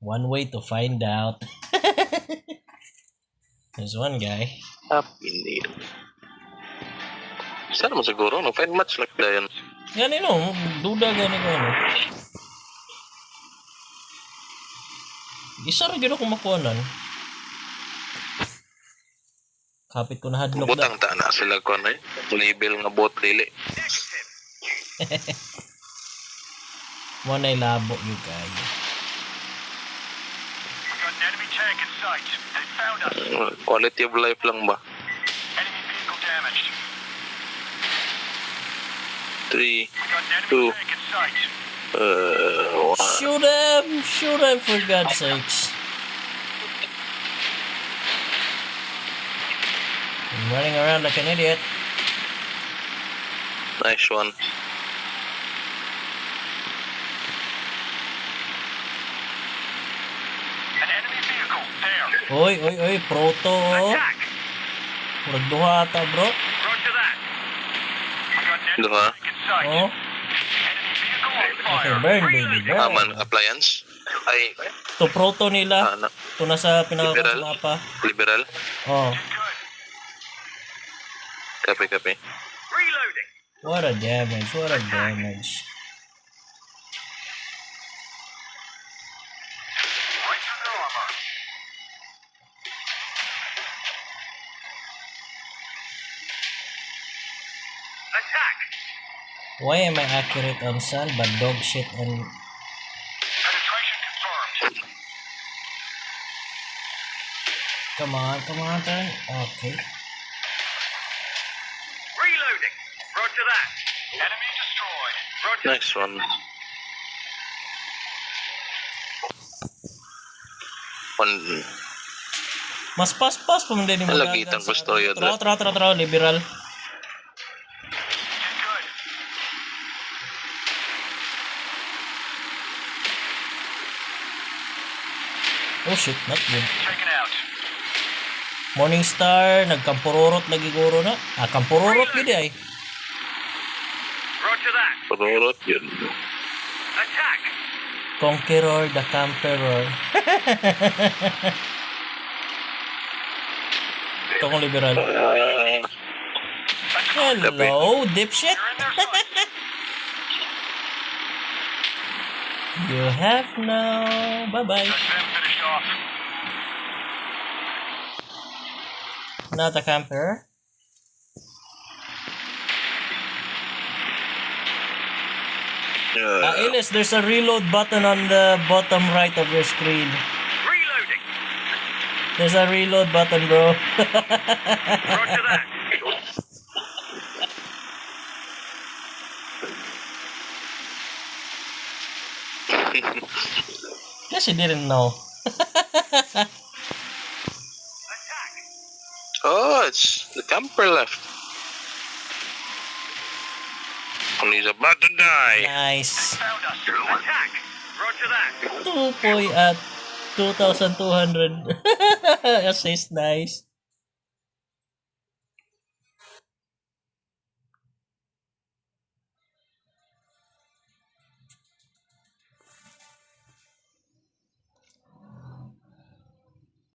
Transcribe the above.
One way to find out. There's one guy. Hindi. Sana mo siguro, no? Find match like that yan. Yan duda gani ko ano. Isa rin gano'n kung makuhanan. Kapit ko na hadlock Butang ta na sila ko na label nga bot dili. Mo na ilabo you guys. Enemy tank in sight. They found us. Quality of life lang ba? Enemy vehicle damaged. 3, We got an enemy 2, tank in sight. Shoot him for God's sakes. I'm running around like an idiot. Nice one. An enemy vehicle there. Oy, proto. Attack. Murag duha ata, bro. Roger that. We got an enemy Duha? tank in sight. Oh, Enemy vehicle on okay, fire. burn baby, burn. Aman, appliance? Ay, To proto nila. ano, Ito na sa pinaka Liberal? sa mapa. liberal? Oh, Good. Kape. Reloading. what a damage. Right to the armor. Attack. Why am I accurate on sun but dog shit on... Penetration confirmed. Come on, turn. Okay. Reloading. Roger that. Enemy destroyed. Roger. Nice one. One, Mas pas pa hindi ni mo Nalagitan ko storya doon. Tra, liberal. Good. Oh shit, not good. Taken out. Morningstar, nagkampururot lagi guro na. Kampururot gid ay. Roger that. Pururot yun. Attack. Conqueror the Camperor. Ito kong liberal. Hello, dipshit. You're in their sights. You have no... Bye-bye. That's them finished off. Not a camper. Ilis, there's a reload button on the bottom right of your screen. Reloading. There's a reload button, bro. Roger that. Guess you didn't know. Attack. Oh, it's the camper left. And he's about to die. Nice. Found us. Attack. Roger that. 2 at 2,200. Assist, nice.